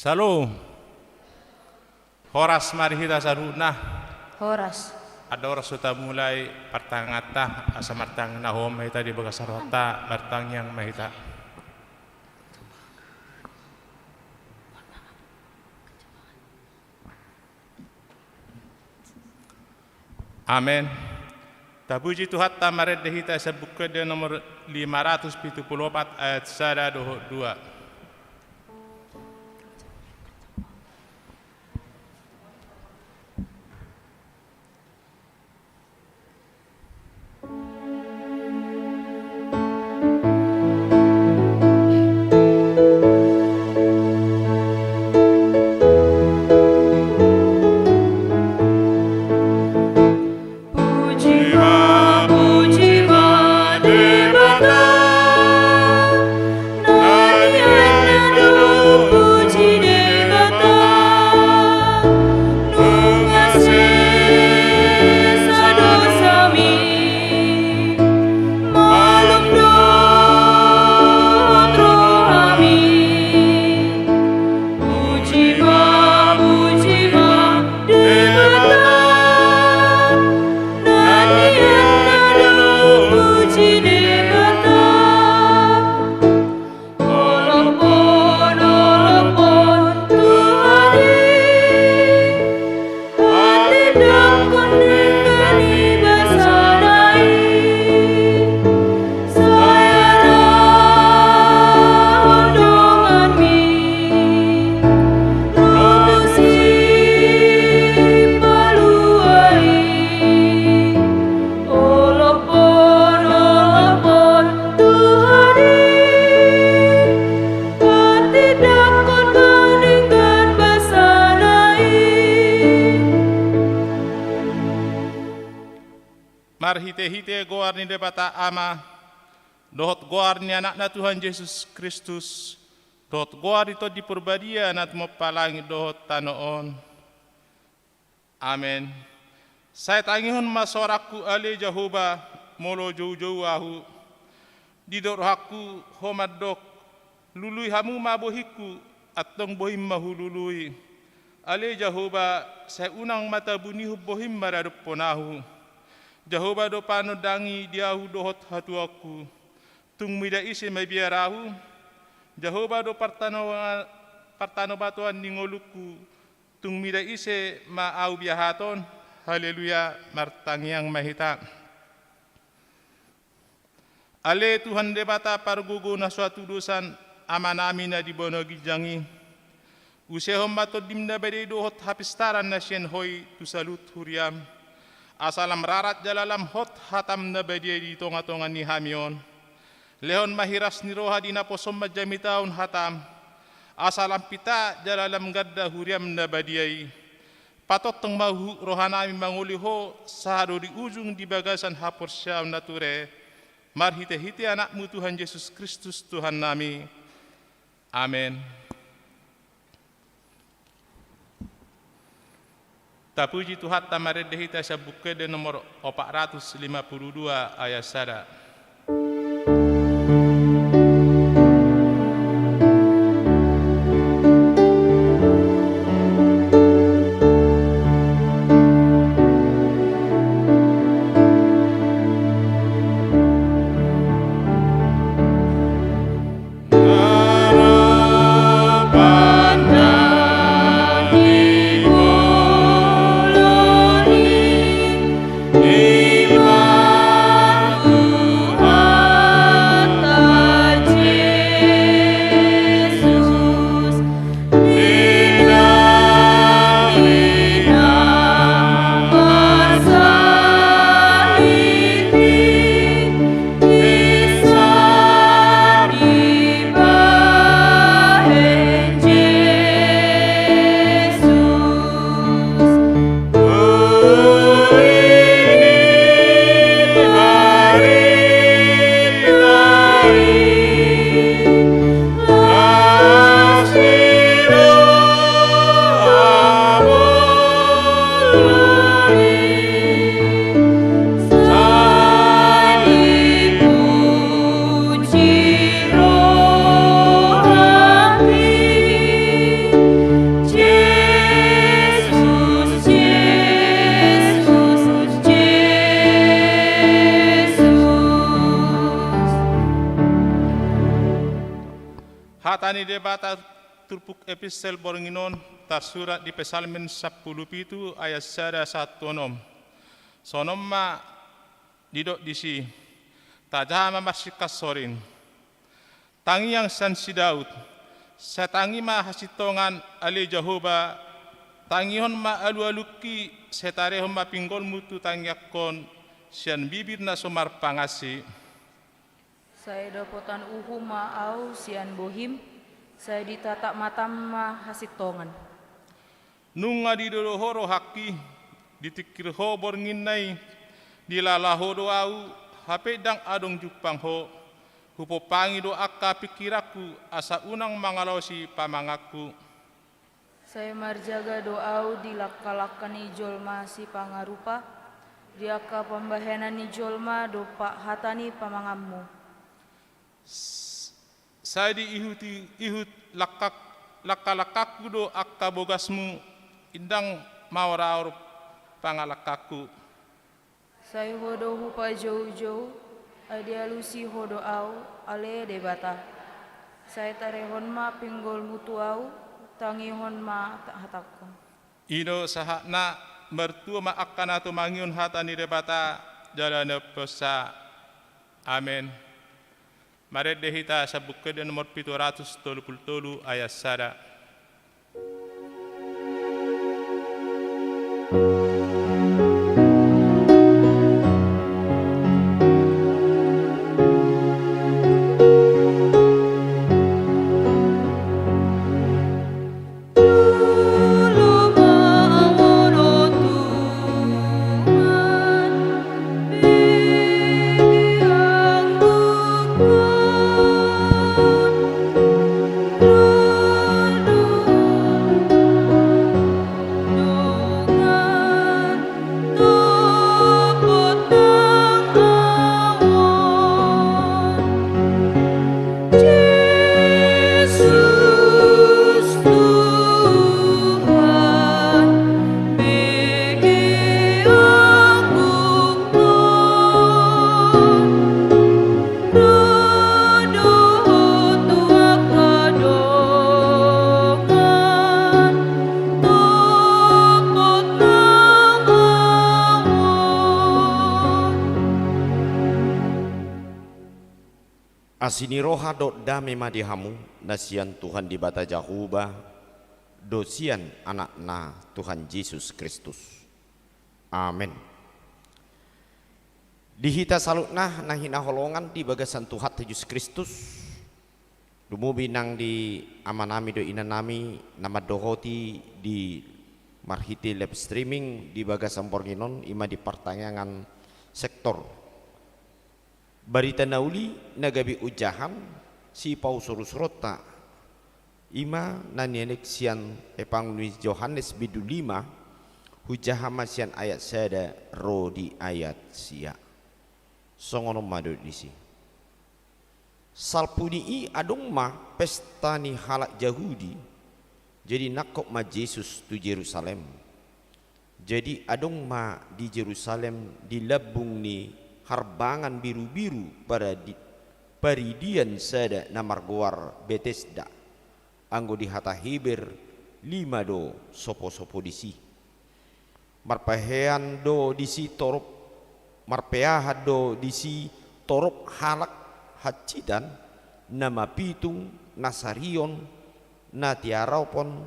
Salam. Horas mari kita saruna. Horas. Ada orang sudah mulai pertangata asa martang nahom mahita di bagas sarota martang yang mahita. Amin. Tapuji Tuhan tamaret dehita sa buku dia nomor 574 ayat 1-2. Hite-hite goar ni debata ama, dohot goar ni anak na Tuhan Yesus Kristus, dohot goar itu di perbadia nat mepalangi dohot tanoon. Amin. Saya tangihon masoraku ale Jehovah molo jauh-jauh ahu, didor haku homadok, lului hamu mabohiku atong bohim mahulului. Ale Jehovah saya unang mata bunihu bohim maradup ponahu. Jehovah do panodangi diahu dohot hatuaku, tung mida isi may biarahu. Jehovah do partano batuan ningoluku, tung mida isi maau biahaton. Haleluya, martangiang mahita. Ale Tuhan debata pargugo na suatu dosan amanami na di bono gijangi. Usehom bato dimna bade dohot hapistaran na sien hoy tusalut huriam. Asalam rarat jalalam hot hatam na badia di tonga-tonga ni hamion. Lehon mahiras ni roha di naposom majamitaun hatam. Asalam pita jalalam gadda huriam na badiai. Patot tong mahu rohanami manguliho sahado di ujung di bagasan hapor syam nature. Marhite-hite anakmu Tuhan Yesus Kristus Tuhan nami. Amin. Tapuji Tuhan tamaret dehita sa buku de nomor 452 ayat 1. Iman Hatani debata turpuk epistel boringinon tersurat di Pesalmin 10 ayat 1 sonom ma didok disi tajama masikas sorin tangi yang sansi Daud setangi ma hasitongan ali Jehovah tangihon ma alu-aluki setarehon ma pinggol mutu tangyakon sian bibir na somar pangasi. Saya dapotan ma au sian bohim, saya ditatak matam ma hasitongan. Nunga di dolohoro haki, ditikir ho bornginai, dilalaho do au, hape dang adong jupang ho, hupopangi do akka pikiraku, asa unang mangalausi pamangaku. Saya marjaga doau di lakalakan ijolma si pangarupa, diaka pembahenan ijolma do pak hatani pamangammu. Saya ihut lakalakaku do akka bogasmu indang mawaraur pangalakaku. Saya hodo hupa jauh-jauh, adialusi hodo au ale debata. Saya tarehon ma pinggol mutu au, tangihon ma tak hatakon. Ino sahakna mertua ma akkana tu mangiun hatani debata jalana pesa. Amin. Mari dehita sabuk ke nomor 733 ayat 1. Asini roha do dame madihamu nasian Tuhan di bata Jahuba dosian anak na Tuhan Yesus Kristus. Amin. Dihita salutnah nahina holongan di bagasan Tuhan Yesus Kristus. Dumubi nang di amanami do inanami nama dohoti di marhiti live streaming di bagasan porginon ima di pertanyaan sektor barita nauli nagabi ujahan si Pausurus rota ima nanienek sian Evangelis Yohanes bidu 5 hujahama sian ayat sada ro di ayat sia songono madu disi salpuni adong ma pesta ni halak Yahudi jadi nakok ma Yesus tu Yerusalem jadi adong ma di Yerusalem di labung ni harbangan biru-biru pada paridian sada namargoar Bethesda anggo di hata Heber 5 do sopo-sopo disi marpahean do disi torop marpeahat do disi torop halak hacidan nama pitung nasarion natiaraupon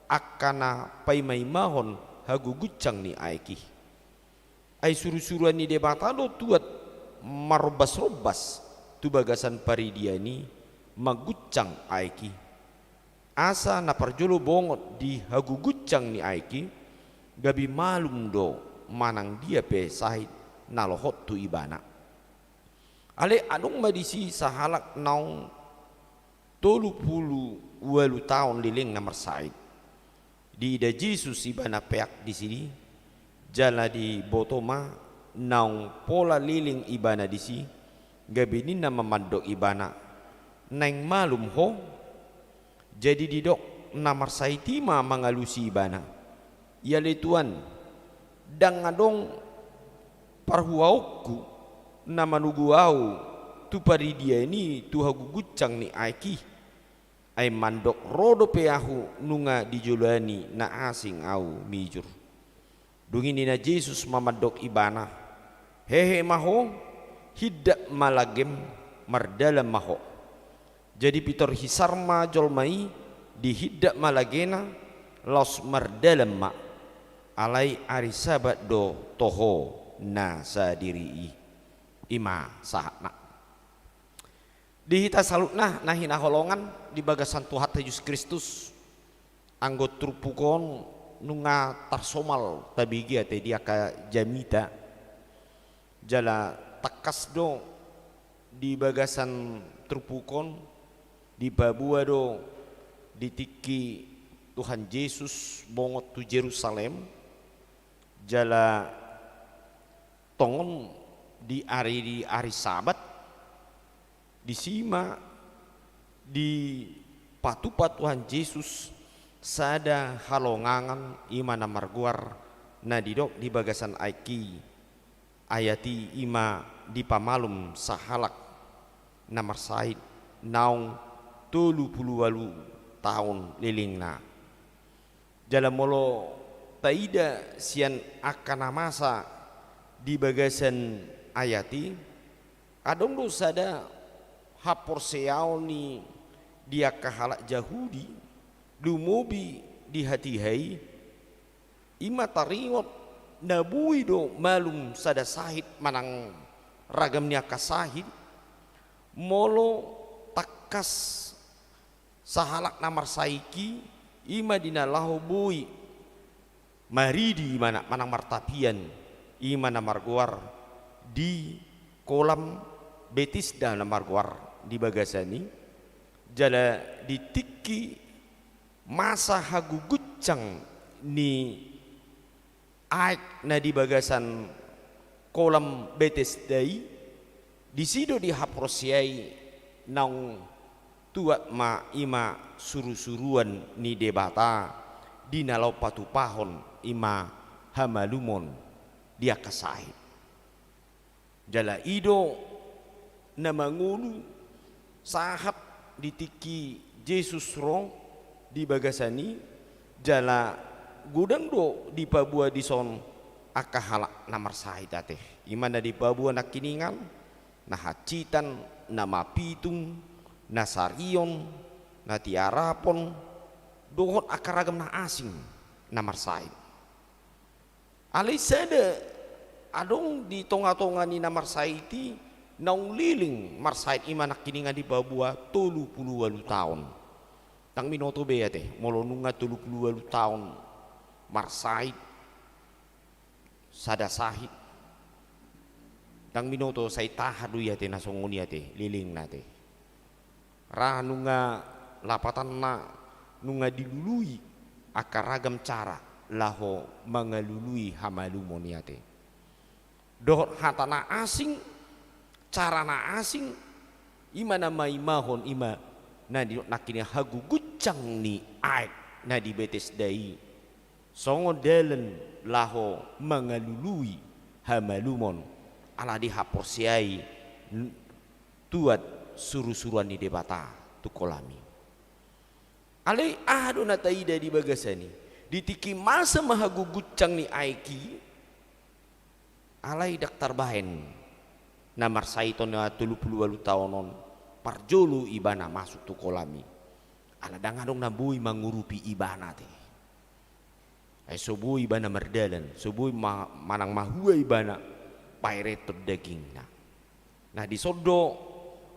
akana paimaimahon hagugucang ni aiki ai suruh-suruhan ni debata lo tuat marobas-robas tu bagasan paridiani magucang aiki asa na parjolo bongot di hagugucang ni aiki gabi malum do manang dia pe sahid nalohot tu ibana ale adung madisi sahalak naung 38 tahun liling namar sahid di ida Yesus ibana peak di sini jala di botoma naung pola liling ibana disi gabini na mamandok ibana neng malum ho jadi didok namar saitima mangalusi ibana ya letuan dang adong parhuauku nama nuguau tu paridia ini tu hagugucang ni aiki Ai mandok rodo peahu nunga dijulani na asing au mijur. Dungin dina Jesus mamadok ibana. Hehe maho hiddak malagem mardalam maho. Jadi pitor hisarma jolmai di hiddak malagena los mardalam ma. Alai ari sabat do toho na sadiri ima sahakna. Dihita salutna nahina holongan di bagasan Tuhan Yesus Kristus anggot trupukon nunga tarsomal tabigi ate dia ka jamita jala takas do di bagasan trupukon di babua do ditiki Tuhan Yesus bongot tu Jerusalem jala tongon di hari Sabat disima di patupa Tuhan Yesus sada halongangan imana marguar na didok di bagasan aiki ayati ima di pamalum sahalak namar said naung 38 tahun lilingna jalan molo taida sian akan masa di bagasan ayati adong do sada hapor seau ni dia kahalak Yahudi lumubi di hati hai ima taringot nabui do malum sada sahid manang ragam ni akasahid molo takas sahalak namar saiki ima dina lahobui maridi mana manang martapian ima namar guar di kolam betis dan namar guar di bagasani jala ditiki masa hagugucang ni aik na di bagasan kolam betis dai di sido di haprosiai naung tuat ma ima suru-suruan ni debata di nalau patu pahon ima hamalumon dia kasai jala ido na mangulu sahat ditiki Yesus rong di bagasani jala gudang do di Papua di son akahalak namar sahidate imana di Papua nak kiningan na hacitan na mapitung na sarion na tiarapon dohot akaragam na asing namar sahid alai sada adong di tonga-tonga ni namar sahidi naung liling marsait imanak kiningan di Papua 38 tahun tang minoto beate molo nunga 38 tahun marsait sada sahid tang minoto say tahadu yate nasongoni yate liling nate ra nunga lapatan na nunga dilului akaragam cara laho mangalului hamalumon yate dohot hatana asing carana asing imana mai mahon ima na di nakini hagugucang ni aik na di betes dai songo delen laho mangalului hamalumon ala di haporsiai tuat suru-suruan ni debata tukolami alai ado na taida di bagasani ditiki masa mahagugucang ni aiki alai daktar bahen namar saiton na 38 tahunon parjolu ibana masuk tu kolami ala dangadong nabui mangurupi ibana te ay subui ibana merdalan subui manang mahua ibana paireto daging nah di sodo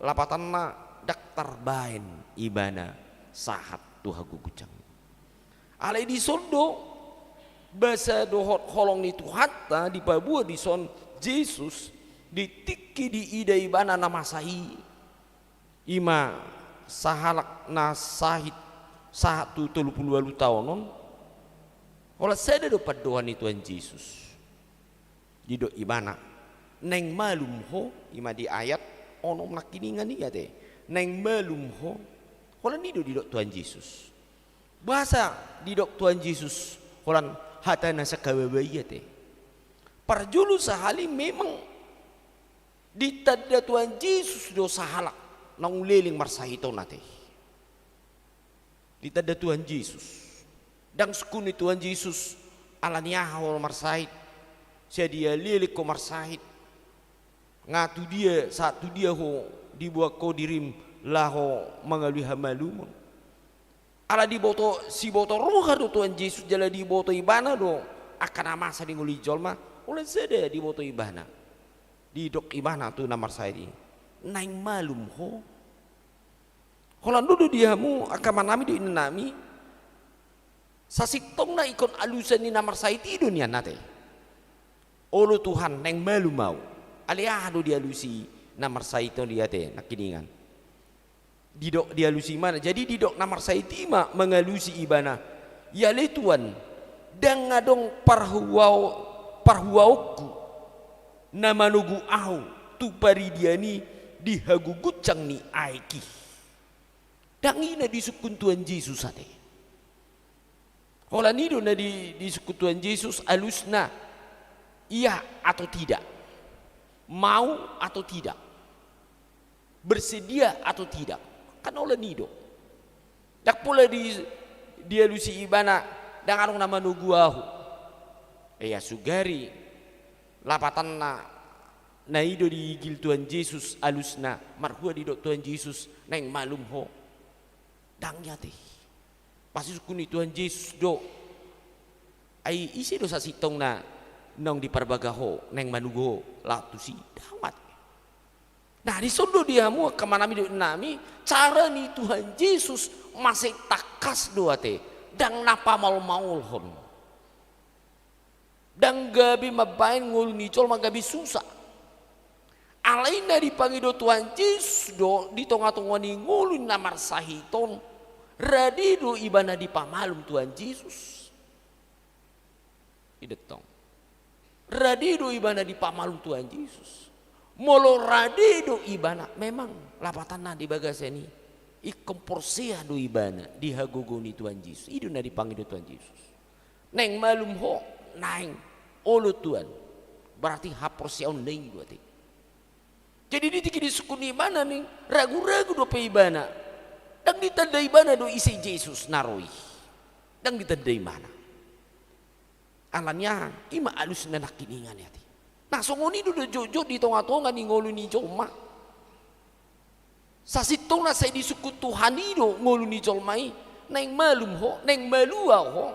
lapatan na daktar baen ibana sahat tu hagugucang alai di sodo basa dohot holong ni tu hatta di Papua di son Yesus ditiki di ida ibana nama sahi ima sahalak na sahid satu 38 tahunon olah saya do padoan itu Tuhan Yesus di do ibana neng malum ho ima di ayat onom nakiningan ni ate neng malum ho olah ni do di do Tuhan Yesus bahasa di do Tuhan Yesus olah hatana sakababai ate parjulu sahali memang di tada Tuhan Yesus do sahalak nang liling marsahito nate Ditanda Tuhan Yesus. Dan sekuni Tuhan Yesus alania hawal marsahit. Dia lilik ko marsahit. Ngatu dia satu dia ho dibuat ko dirim laho mengalui hamalumon. Ala di boto si boto roha do Tuhan Yesus jala di boto ibana do akan amasa di nguli jolma oleh sede di boto ibana. Di dok ibana tu namar saya ini. Naing malum ho. Holan dulu diamu akan manami do inami. Sasitong na ikon alusan ni namar saya di dunia nate. Olo Tuhan neng malu mau. Alia do dialusi namar saya itu dia te nakiningan. Didok dialusi mana? Jadi didok namar saya tima mengalusi ibana. Ya le Tuhan. Dan ngadong parhuauku nama nugu au tu paridiani dihagugucang ni aiki. Dangina di sukun Tuhan Yesus ate. Hola nido na di sukun Tuhan Yesus alusna iya atau tidak, mau atau tidak, bersedia atau tidak, kan hola nido. Dak pula di alusi ibana dan arung nama nugu au. Ya sugari lapatan na ido di gil Tuhan Yesus alusna marhua di dok Tuhan Yesus neng malum ho dangnya teh pasti sukuni Tuhan Yesus do ai isi dosa sitong na nong di parbagaho neng manugo latu si damat. Nah di sondo diamu kemanami do nami cara ni Tuhan Yesus masih takas doa teh dang napa maul hon. Dan gabi mabain ngul nicol magabi susah. Alain dari pangido Tuhan Yesus do di tonga-tonga ni ngulun namar sahiton radido ibana di pamalum Tuhan Yesus. Idetong. Radido ibana di pamalum Tuhan Yesus. Molo radido ibana memang lapatan na di bagaseni. Ikomporsia do ibana di hagogoni Tuhan Yesus. Ido na di pangido Tuhan Yesus. Neng malum ho naing olo Tuhan berarti haporsiaun naing dua ti. Jadi ditiki di sukuni ibana nih ragu-ragu do pe ibana dan ditanda ibana do isi Yesus naroi dan ditanda ibana alamnya ima alus nanak kiningan ya ti. Nah songoni do jojo di tonga-tonga ni ngolu ni joma sasitong na saya di suku Tuhan ido ngolu ni jolmai naing malum ho naing malua ho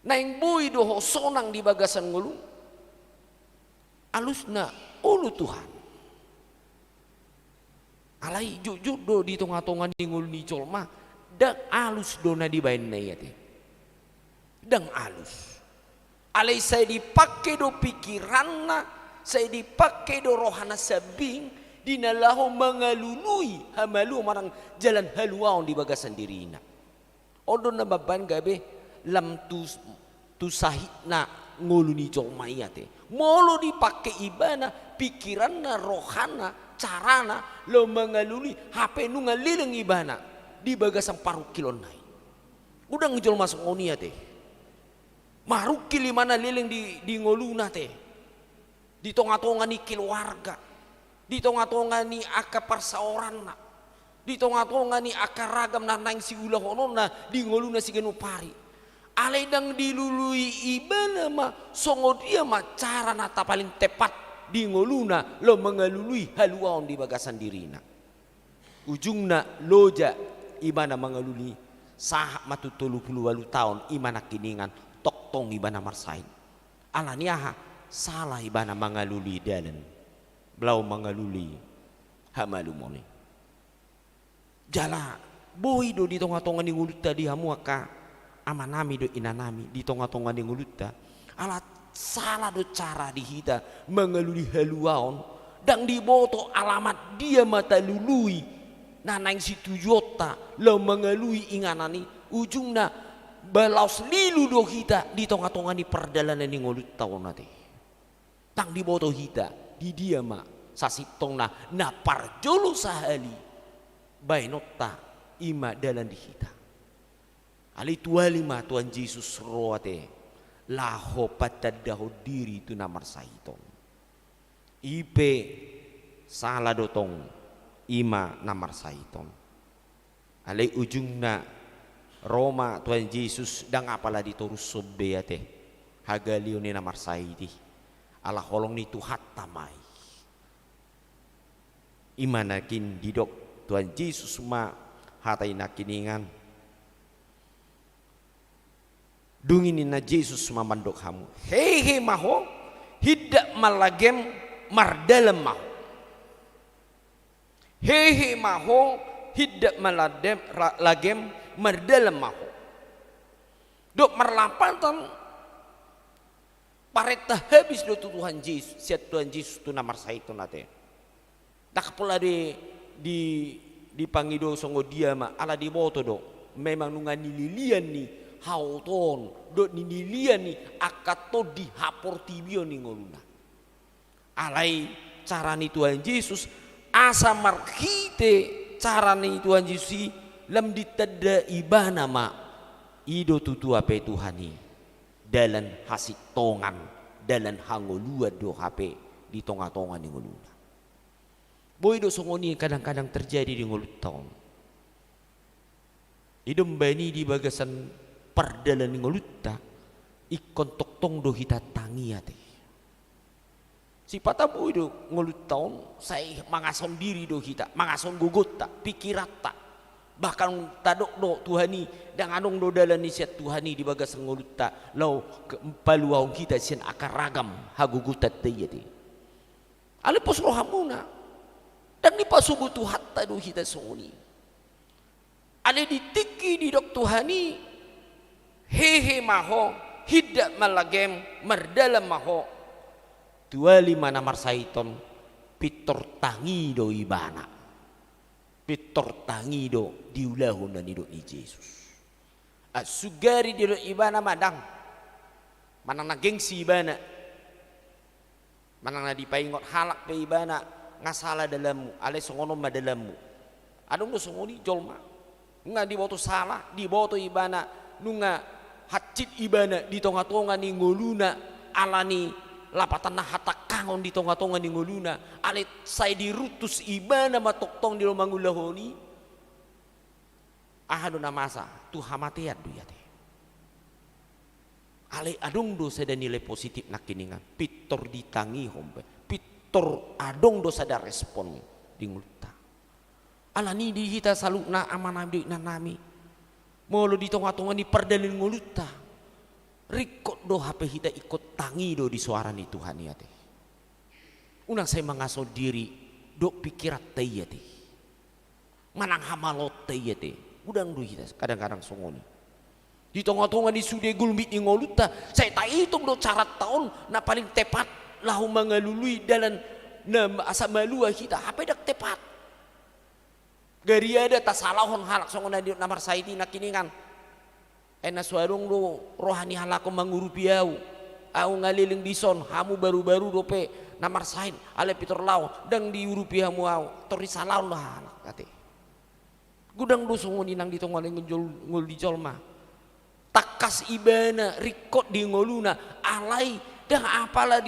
naing boy doho sonang di bagasan ngulu alusna ulu Tuhan alai jujur do di tonga-tonga di ngulu ni colma dan alus do na di bain nayate dan alus alai saya dipakai do pikiranna saya dipakai do rohana sabing dinalahu mengalului hamalu marang jalan haluaon di bagasan dirina odon na baban gabe lam tu sahitna nguluni jomai ate molo dipakai ibana pikiranna rohana carana lo mengaluli HP nu ngalileng ibana di bagasan paru kilon nai udah ngejol masuk ngoni ate maruki limana lileng di ngoluna te di tonga-tonga ni keluarga di tonga-tonga ni aka parsaoranna di tonga-tonga ni aka ragam na nang si ulah honona di ngoluna si genupari alai dang dilului ibana ma songo dia ma cara nata paling tepat di ngoluna lo mengalului haluaon di bagasan dirina ujungna loja ibana mengalului sah matu 38 tahun imana kiningan tok tong ibana marsain alaniaha salah ibana mengalului dalan belau mengalului hamalumoni jala boy do di tonga-tonga ni ngulut tadi hamuaka amanami do inanami di tonga-tonga di nguluta alat salah do cara dihita mengeluli haluaon dan diboto alamat dia mata lului nanang si tujota lo mengelui inganani ujungna balaus lilu do hita di tonga-tonga ni perdalanan ni ngulut tahun nanti tang diboto hita di dia ma sasitong na parjolo sahali bainota ima dalan di hita ali tualima Tuhan Yesus roate laho patadaho diri tu namar saiton ipe salah dotong ima namar saiton alai ujungna Roma Tuhan Yesus dang apalah diturus sobeate hagaliu ni namar saidi ala holong ni tuhat tamai imanakin didok Tuhan Yesus ma hatai nakiningan dungin na Yesus mamandok hamu hehe maho hidak malagem mardalam maho hehe maho hidak maladem lagem mardalam maho dok marlapatan pareta habis do Tuhan Yesus siat Tuhan Yesus tu namar saiton ate dak pula di pangido songo dia ma ala di boto do memang nungan nililian ni hauton do nililian ni akato di hapor tibio ni ngoluna alai carani Tuhan Yesus asa marhite carani Tuhan Yesus lam ditada ibana ma ido tutu ape Tuhani dalam hasit tongan dalam hangolua do hape di tonga-tonga ni ngoluna boy do songoni kadang-kadang terjadi di ngolut tahun idom bani di bagasan perdalan ni ngolutta ikon tok tong do hita tangi ate si pata boy do ngolut tahun saya mangason diri do hita mangason gugut tak pikirat tak bahkan tadok do Tuhani dan anong do dalan ni siat Tuhani di bagasan ngolutta lau paluaung kita sian akar ragam hagugutat tayati ale pos rohamuna dan di pasubutu hatta do hita soni ale ditiki di dok Tuhani hehe maho hidak malagem mardalam maho tuali mana marsaiton pitor tangi do ibana pitor tangi do diulahun dan do ni Yesus asugari di do ibana madang manang na gengsi ibana manang na dipaingot halak pe ibana ngasala dalammu ale songono madalammu adong do songoni jolma nga di boto salah di boto ibana nunga hacit ibana di tonga-tonga ni ngoluna alani lapatan na hatak kangon di tonga-tonga ni ngoluna ale say dirutus ibana matoktong di romangulahoni ahado na masa tu hamatiat do yate ale adong do sada nilai positif nakiningan pitor ditangi hombe tor adong dosa da respon di ngulta ala ni di hita salukna amanami na nami molo di tonga-tonga ni perdalin ngulta rikot do hape hita ikut tangi do di suara ni Tuhan ya teh unang saya mengaso diri do pikirat teh ya teh manang hamalot teh ya teh udang do hita kadang-kadang songoni di tonga-tonga ni sude gulmit ni ngulta saya tak hitung do cara tahun na paling tepat lahu mengalului dalam asa malua kita apa dak tepat gari ada tasalahon halak songon di namar saiti nakiningan ena suarung do rohani halako mangurupiau au ngaliling dison hamu baru-baru dope namar sain ale pitor lau dang di urupiamu au tori salaun lah halak kate gudang do songon inang ditongon ngol di jolma takas ibana rikot di ngoluna alai dah apalah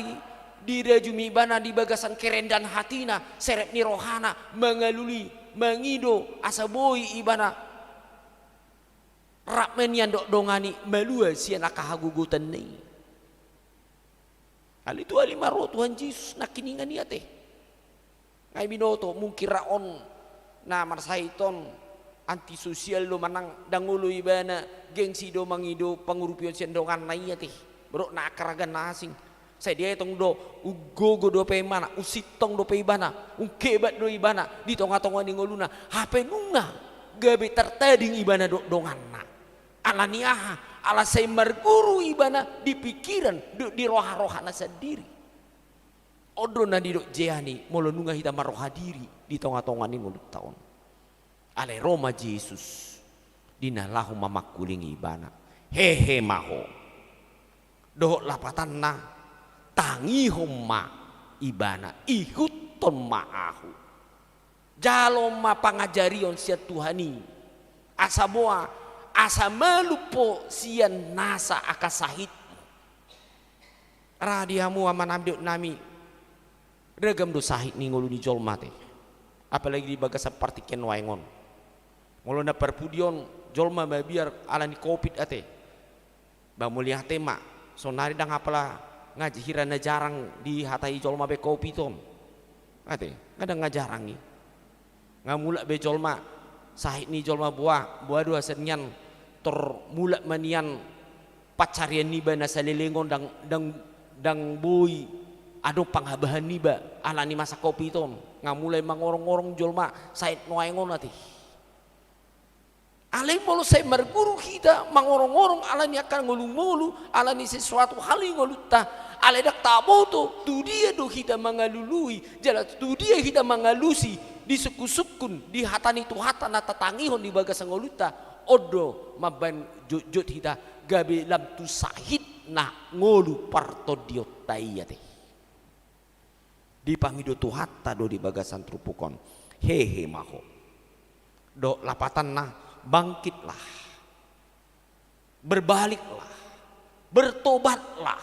di rajumi ibana di bagasan kerendan hatina serep ni rohana mengaluli mengido asaboi ibana rakmen yang dok dongani melua sian akahagugutan ni hal itu alimaro Tuhan Yesus nakiningan niya teh ngai binoto mungkin raon na marsaiton antisosial do manang dangulo ibana gengsi do mangido pangurupion sian dongan na iya teh bro na akaragan nasing saya dia tong do ugogo do pe mana usitong do pe ibana ungkebat do ibana di tonga-tonga ni ngoluna hape nunga gabe tertading ibana do donganna ala niaha ala saya marguru ibana di pikiran di roha-rohana sendiri odo na di do jehani molo nunga hita maroha diri di tonga-tonga ni ngulut taon ale Roma Yesus dinalahu mamakuling ibana hehe maho do lapatan na tangi homma ibana ihuton maahu jalom ma pangajarion sia Tuhani asa boa asa malupo sian nasa akasahit radiamu aman amduk nami regam do sahit ni ngulu ni jolma teh apalagi di bagasa partiken waengon Ngolo na perpudion jolma biar alani covid ate. Ba mulia tema sonari dang apala ngaji hirana jarang di hatai jolma be kopi ton. Ate kadang ngajarangi. Ngamula be jolma sahit ni jolma buah dua senyan tor mula manian pacarian niba na salilingon dang boy ado panghabahan niba alani masa kopi ton ngamulai mangorong-orong jolma sahit noaingon ate. Alai molo saya marguru kita mangorong-orong alani akan ngolu-ngolu alani sesuatu hal yang ngolutta alai dak taboto tu dia do kita mangalului jala tu dia kita mangalusi di suku-sukun di hatani tu hatana tatangihon di bagas ngolutta odo maban jut kita gabe lam tu sahid na ngolu parto diotai ate di pangido tu hatta do di bagasan trupukon hehe maho do lapatan na bangkitlah, berbaliklah, bertobatlah,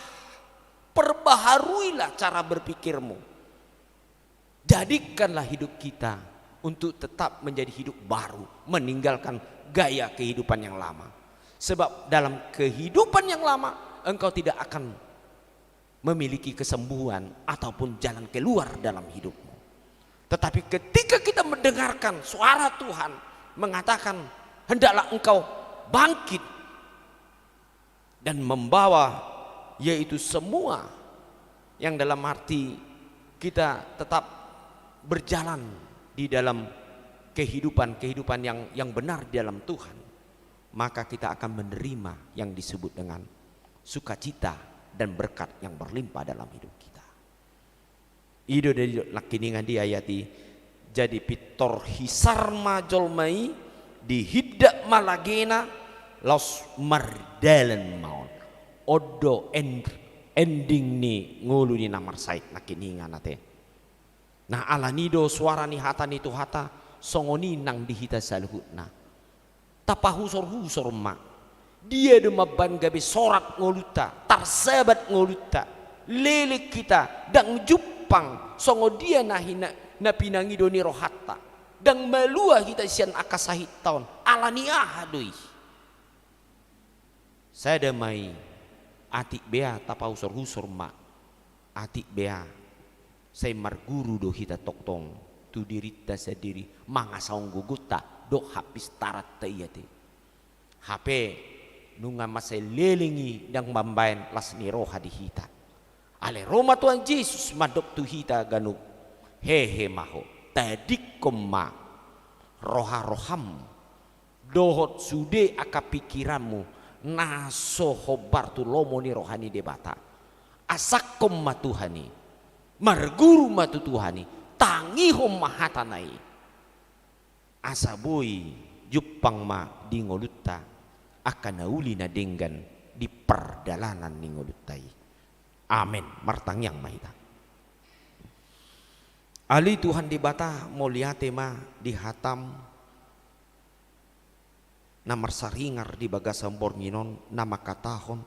perbaharuilah cara berpikirmu. Jadikanlah hidup kita untuk tetap menjadi hidup baru, meninggalkan gaya kehidupan yang lama. Sebab dalam kehidupan yang lama engkau tidak akan memiliki kesembuhan ataupun jalan keluar dalam hidupmu. Tetapi ketika kita mendengarkan suara Tuhan mengatakan hendaklah engkau bangkit dan membawa yaitu semua yang dalam arti kita tetap berjalan di dalam kehidupan yang benar di dalam Tuhan, maka kita akan menerima yang disebut dengan sukacita dan berkat yang berlimpah dalam hidup kita. Ido dari lakiningan di ayati jadi pitor hisarma jolmai di hiddak malagena los mardalen maon odo ending ni ngulu ni namar sait nakiningan ate. Nah alanido suara ni hata ni tu hata songoni nang dihita saluhutna tapahusor-husor ma dia de maban gabe sorat ngoluta tarsabat ngoluta lele kita dang jupang songo dia na pinangido ni rohatta dang malua kita sian akasahit tahun alani ahadui saya damai atik bea tapau husor ma atik bea saya marguru do kita toktong tu dirita sadiri mangasaong guguta do habis tarat tayate HP nunga masay lelingi dang mambayan las ni roha di hita ale Roma Tuhan Yesus madop tu hita ganuk hehe maho tadi koma roha-roham dohot sude aka pikiranmu naso hobar tu lomo ni rohani debata asakom matuhani marguru matu Tuhani tangihom mahatanai asabui jupang ma di ngolutta akan nauli na denggan di perdalanan ni ngoluttai amin martang yang mahita. Ali Tuhan di bata moliate ma di hatam namar saringar di bagasam bornginon nama katahon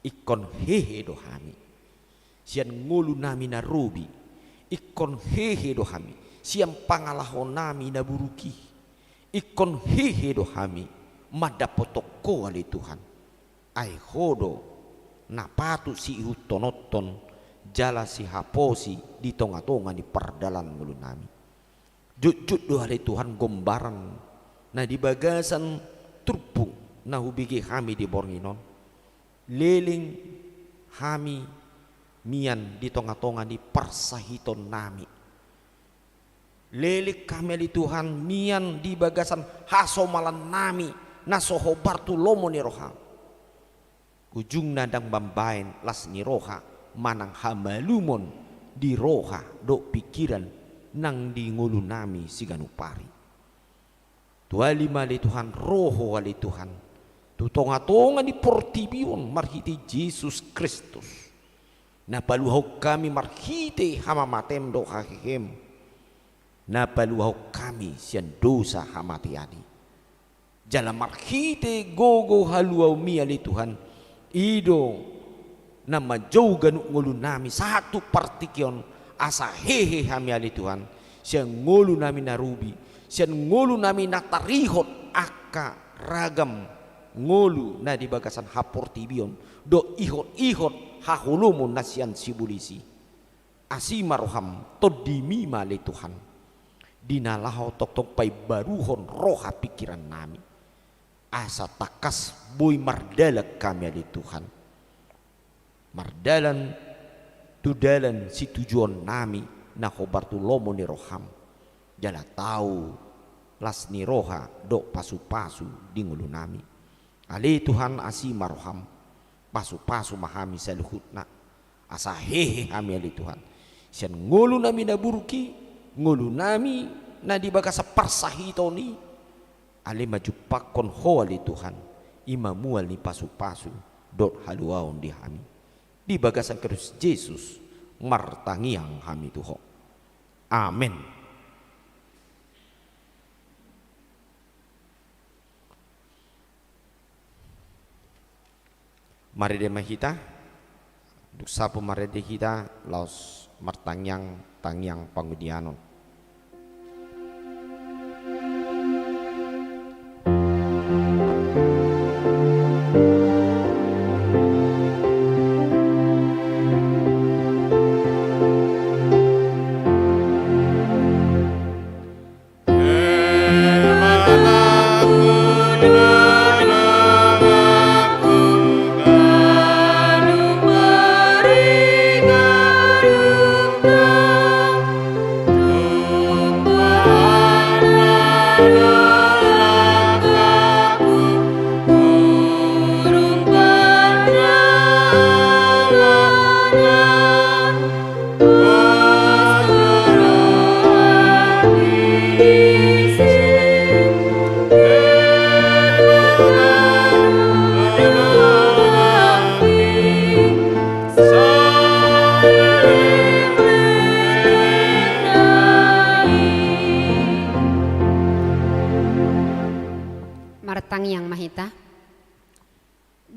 ikon hehe dohami sian ngulu nami na rubi ikon hehe dohami sian pangalahon nami na buruki ikon hehe dohami madapotoko ali Tuhan ai hodo napatu si hutonoton jala si haposi di tonga-tonga di perdalan mulu nami jujut do hari Tuhan gombaran nah di bagasan trupung nah hubigi kami di bornginon leling kami mian di tonga-tonga di persahiton nami lelik kami di Tuhan mian di bagasan hasomalan nami nasohobar tu lomo ni roha ujung nadang bambain las ni roha manang hamalumon di roha do pikiran nang di ngulu nami siganupari tuali mali Tuhan roho wali Tuhan tu tonga-tonga di portibion marhiti Yesus Kristus na paluhaw kami marhiti hamamatem do hakihem na paluhaw kami siyan dosa hamatiani jala marhiti gogo haluaw mi ali Tuhan ido na majaugan ngulu nami satu partikyon asa hehe kami ali Tuhan siya ngulu nami narubi Sian ngulu nami natarihot aka ragam ngulu na di bagasan hapor tibion do ihot hahulumun nasian sibulisi asimaroham todimi male Tuhan dinalaho tok pai baruhon roha pikiran nami asa takas boy mardalak kami ali Tuhan mardalan tudalan si tujuan nami na hobartulomo ni roham jala tahu las ni roha do pasu-pasu di ngulu nami ali Tuhan asimaroham pasu-pasu mahami saluhutna asa hehe kami ali Tuhan sian ngulu nami na buruki ngulu nami na di bagasa parsahitoni ali majupakon ho ali Tuhan imamual ni pasu-pasu dot haluaon di hami di bagasan Kristus Yesus martangiang hami tuho amin. Mari de mahita duk sapu mari de kita laos martangyang tangyang pangudianon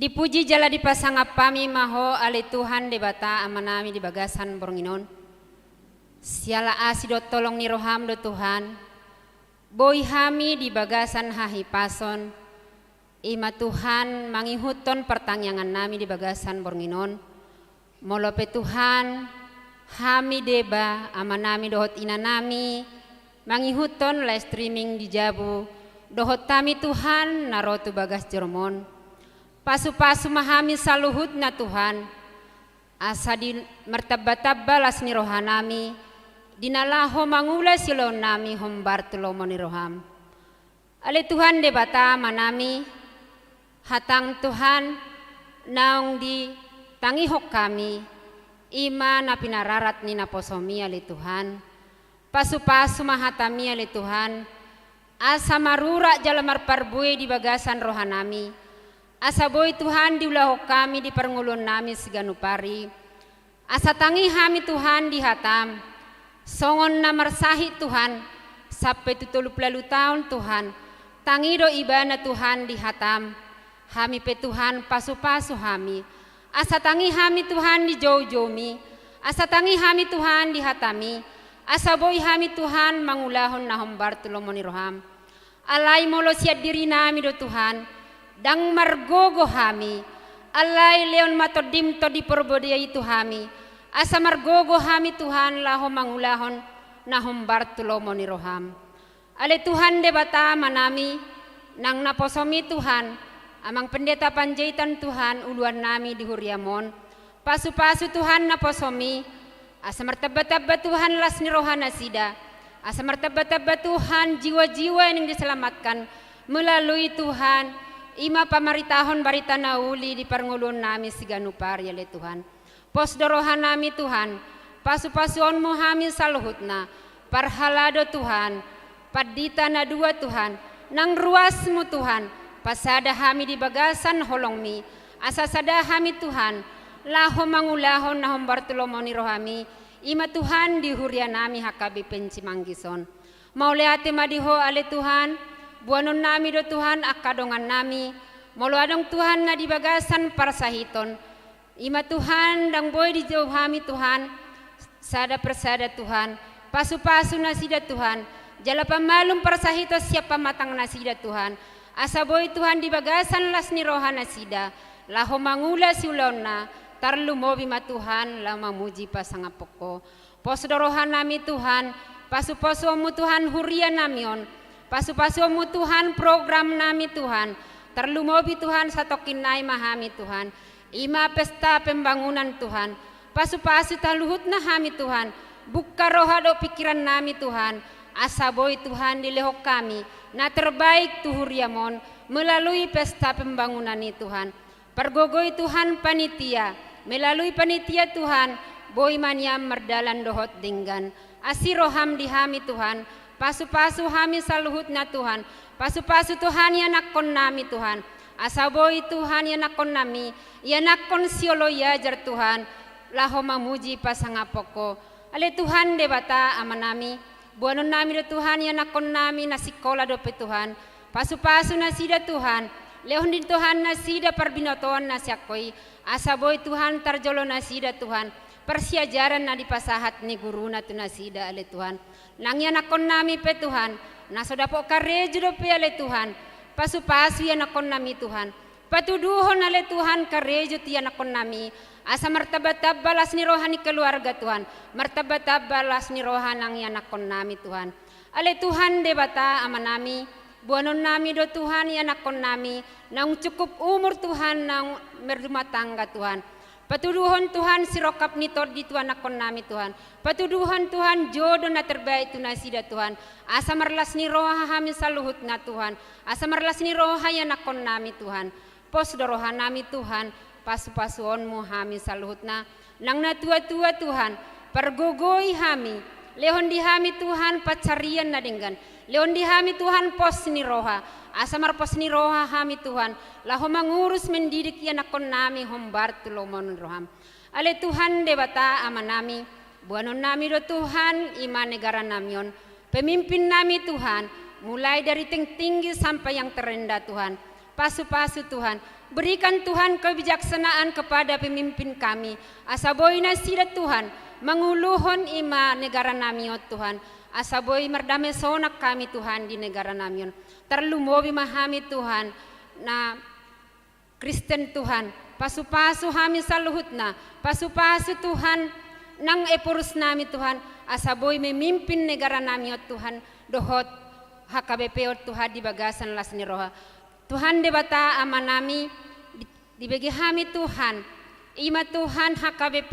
Dipuji jala dipasangap pami maho ali Tuhan debata amanami di bagasan boronginon. Siala asidot tolong ni roham do Tuhan. Boy hami di bagasan hahipason. Ima Tuhan mangihuton pertangyangan nami di bagasan boronginon. Molope Tuhan hami deba amanami dohot inanami. Mangihuton live streaming di Jabu. Dohot tami Tuhan narotu bagas jeromon. Pasu-pasu mahami saluhut na Tuhan asa di martabba-tabba las ni rohanami dinalaho mangula silo nami hombartulomo ni roham ale Tuhan debata manami hatang Tuhan naong di tangihok kami ima na pinararat ni naposomi ale Tuhan pasu-pasu mahatami ale Tuhan asa marura jala marparbue di bagasan rohanami asa boy Tuhan diulah kami di perngulun nami siganupari. Asa tangi hami Tuhan di hatam. Songon na marsahi Tuhan. Sampai 70 tahun Tuhan. Tangi do ibana Tuhan di hatam. Hami pe Tuhan pasu-pasu hami. Asa tangi hami Tuhan di jauh-jauhmi. Asa tangi hami Tuhan di hatami. Asa boy hami Tuhan mangulahon na hombartulomo ni roham. Alay molo siat diri nami do Tuhan. Dang margogo hami alay leon matodim to di porbodia itu hami asa margogo hami Tuhan laho mangulahon na hombartulomo ni roham ale Tuhan debata manami nang naposomi Tuhan amang pendeta panjaitan Tuhan uluan nami di Huriamon pasu-pasu Tuhan naposomi asa martabba-tabba Tuhan las ni rohana sida asa martabba-tabba Tuhan jiwa-jiwa yang diselamatkan melalui Tuhan ima pamaritahon barita nauli di perngulun nami siganupar ya le Tuhan. Pos dorohan nami Tuhan. Pasu-pasuon mo hami saluhutna. Parhalado Tuhan. Padita na dua Tuhan. Nang ruas mo Tuhan. Pasada hami di bagasan holongmi. Asasada hami Tuhan. Laho mangulahon na hombartulomo ni rohami. Ima Tuhan di huria nami hakabi pencimangkison. Mauleate madiho ale Tuhan. Buanon nami do Tuhan akadongan nami moluadong Tuhan na di bagasan parsahiton ima Tuhan dang boy di jauh hami Tuhan sada persada Tuhan pasu-pasu na sida Tuhan Jala pamalum persahito siapa matang nasida Tuhan. Asa boy Tuhan di bagasan las ni roha nasida. Laho mangula siulona. Tarlu mobi ma Tuhan la mamuji pasangapoko. Posdorohan nami Tuhan. Pasu-pasu mu Tuhan huria namion. Pasu-pasu mu Tuhan program nami Tuhan. Tarlu mobi Tuhan satokin nai mahami Tuhan. Ima pesta pembangunan Tuhan. Pasu-pasu taluhut na hami Tuhan. Buka roha do pikiran nami Tuhan. Asa boy Tuhan di lehok kami. Na terbaik tuhuriamon melalui pesta pembangunan ini Tuhan. Pergogoi Tuhan panitia. Melalui panitia Tuhan. Boy maniam merdalan dohot dinggan. Asiroham dihami Tuhan. Pasu-pasu hami saluhut na Tuhan. Pasu-pasu Tuhan ya nakon nami Tuhan. Asaboy Tuhan ya nakon nami. Ya nakon siolo ya jar Tuhan. Laho mamuji pasangapoko. Ale Tuhan debata amanami. Buanon nami do Tuhan ya nakon nami na sikola do pe Tuhan. Pasu-pasu na sida Tuhan. Lehon din Tuhan na sida parbinotoan na siakoy. Asaboy Tuhan tarjolo na sida Tuhan. Persiajaran na dipasahat ni guru na tunasida ale Tuhan. Nang yan akon nami pe Tuhan. Nasoda po karejo do pe ale Tuhan. Pasu-pasu yan akon nami Tuhan. Patuduhon ale Tuhan karejo tiyan akon nami. Asa martabat balas ni rohani keluarga Tuhan. Martabat balas ni rohan ang yan akon nami Tuhan. Ale Tuhan debata ama nami. Buanon nami do Tuhan yan akon nami. Nang cukup umur Tuhan nang merumah tangga Tuhan. Patuduhan Tuhan sirokap ni di Tuhan akon nami Tuhan. Patuduhan Tuhan jodoh na terbaik tu nasida Tuhan. Asa marlas ni roha hami saluhut na Tuhan. Asa marlas ni roha yan akon nami Tuhan. Pos doroha nami Tuhan. Pasu-pasuon mo hami saluhut na. Nang natua-tua Tuhan. Pergogoy hami. Lehon di hami Tuhan pacarian na dinggan. Lehon di hami Tuhan pos ni roha. Asa marpos ni roha hami Tuhan. Laho mangurus mendidik yan akon nami hombar tulomon roham. Ale Tuhan debata ama nami. Buanon nami do Tuhan ima negara namion. Pemimpin nami Tuhan. Mulai dari tinggi sampai yang terendah Tuhan. Pasu-pasu Tuhan. Berikan Tuhan kebijaksanaan kepada pemimpin kami. Asaboy na sida Tuhan. Manguluhon ima negara namion Tuhan. Asaboy merdame sonak kami Tuhan di negara namion. Terlumobi mahami Tuhan na Kristen Tuhan. Pasu-pasu hami saluhut na. Pasu-pasu Tuhan nang epurus nami Tuhan. Asaboy memimpin negara nami Tuhan. Dohot HKBP Tuhan di bagasan las ni roha. Tuhan debata ama nami dibagi hami Tuhan. Ima Tuhan HKBP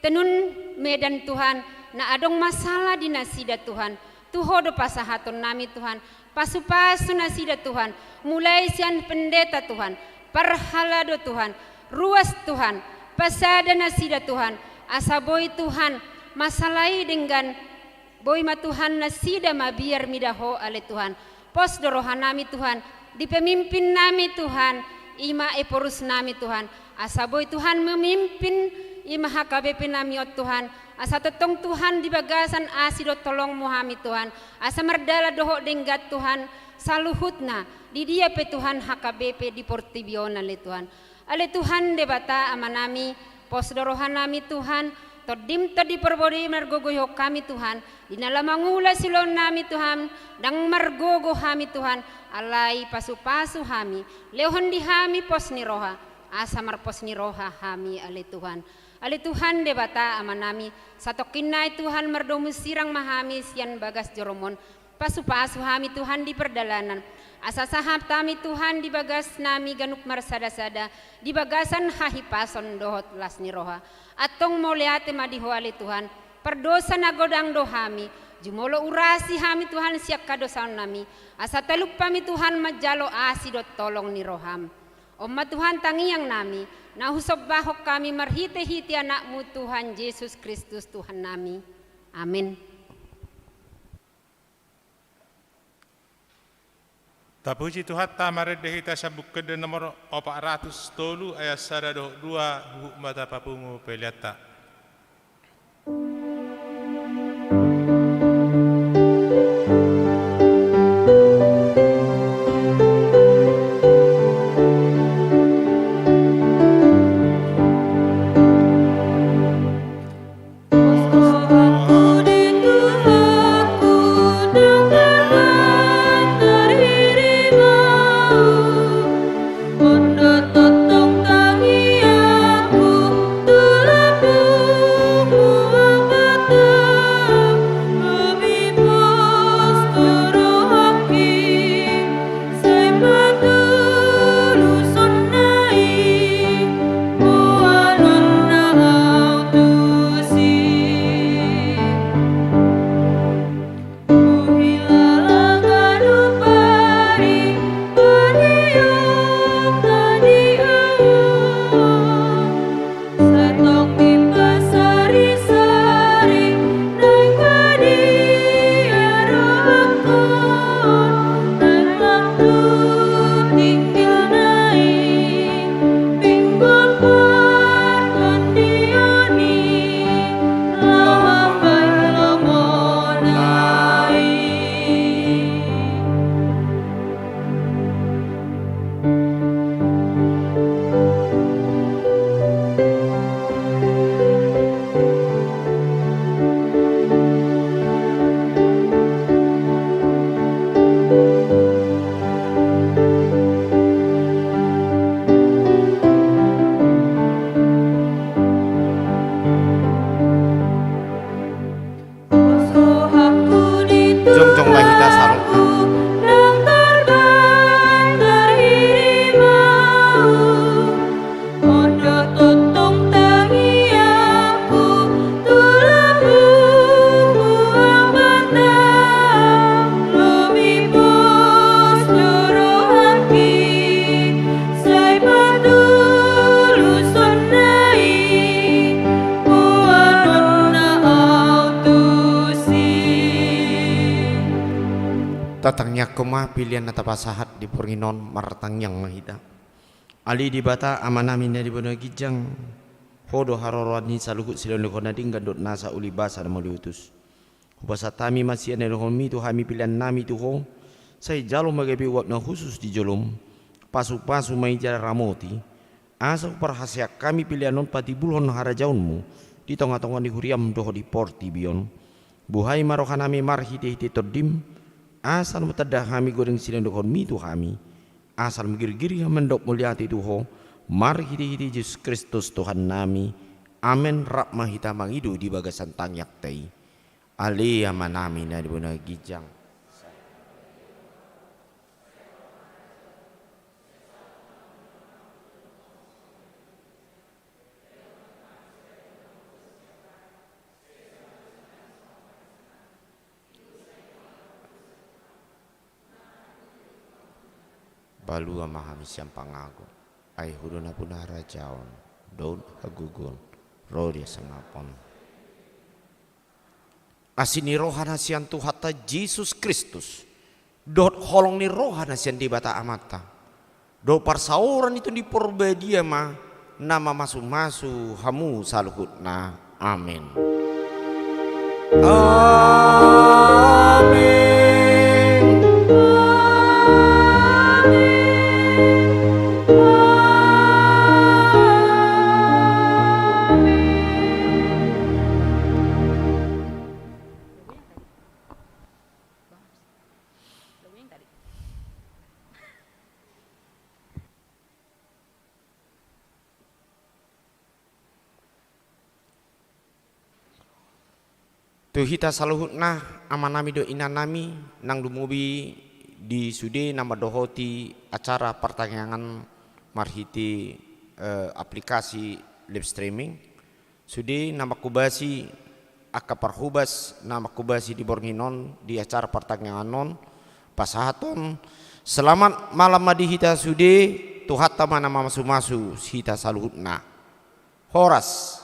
tenun medan Tuhan. Na adong masalah di nasida Tuhan. Tuhodo pasahaton nami Tuhan. Pasu-pasu nasida Tuhan. Mulai sian pendeta Tuhan. Perhalado Tuhan. Ruas Tuhan. Pasada nasida Tuhan. Asaboy Tuhan. Masalai dengan boy ma Tuhan nasida mabiar midaho ale Tuhan. Pos dorohan nami Tuhan. Di pemimpin nami Tuhan. Ima eporus nami Tuhan. Asaboy Tuhan memimpin. Ima HKBP nami Tuhan. Asa tetong Tuhan di bagasan asido tolong muhami Tuhan. Asa merdala doho denggat Tuhan. Saluhutna. Di dia pe Tuhan HKBP di Portibiona le Tuhan. Ale Tuhan debata ama nami. Pos dorohan nami Tuhan. Todim tadi perbodi mergogoyo kami Tuhan. Dinala mangula silon nami Tuhan. Dang mergogo hami Tuhan. Alai pasu-pasu hami. Lehon di hami pos ni roha. Asa marpos ni roha hami ale Tuhan. Ali Tuhan debata ama nami. Satokin nai Tuhan merdomu sirang mahami sian bagas joromon. Pasu-pasu hami Tuhan di perdalanan. Asa sahab tami Tuhan di bagas nami ganuk marsada-sada. Di bagasan hahipason dohot las ni roha. Atong moliate madiho ali Tuhan. Perdosa nagodang dohami. Jumolo urasi hami Tuhan siap kadosan nami. Asa teluk pami Tuhan majalo asidot tolong ni roham. Oma Tuhan tangiang nami. Nahusop bahok kami marhite-hite anakmu Tuhan Yesus Kristus Tuhan nami. Amin. Tapuji Tuhan tamared dehita sabuk kede nomor 400 ayat 1 2 huk mata papungu peliata. Aku di Tuhanku tatangnya koma pilihan nata pasahat di Pornginon martang yang mahita. Ali di bata amanamina di bono gijang. Hodo harorani saluhut silon lekona dinggan dot nasa uli basa na maliutus. Hubasa tami masih ane lekomi tu hami pilihan nami tu ho. Saya jalom magabi wak na khusus di jolom. Pasu-pasu mai jara ramoti. Asa perhasia kami pilihan non pati bulhon harajaunmu. Di tengah-tengah di huriam doho di porti bion. Buhai marohanami marhiti-hiti todim. Asal mutadah kami goreng silon dokon mi tu kami. Asal mengir-giri mendok muliati tu ho. Marhiti-hiti Yesus Kristus Tuhan nami. Amin rakmah hita mangidu di bagasan tangyak tei. Alia manami na di bona gijang. Balu amahami siang pangago ai hudona punara jaon daun hagugun rodi sangapon asini rohana sian tuhata Yesus Kristus dot holong ni rohana sian di bata amata do parsauran itu di porbedia ma nama masu-masu hamu saluhutna amin amin. Tu hita saluhutna amanami do inanami nang dumubi di sude nama dohoti acara pertanyaan marhiti aplikasi live streaming sude nama kubasi akaparhubas nama kubasi di Bornginon di acara pertanyaan non pasahaton selamat malam madi hita sude tuhatta mana masu-masu hita saluhutna horas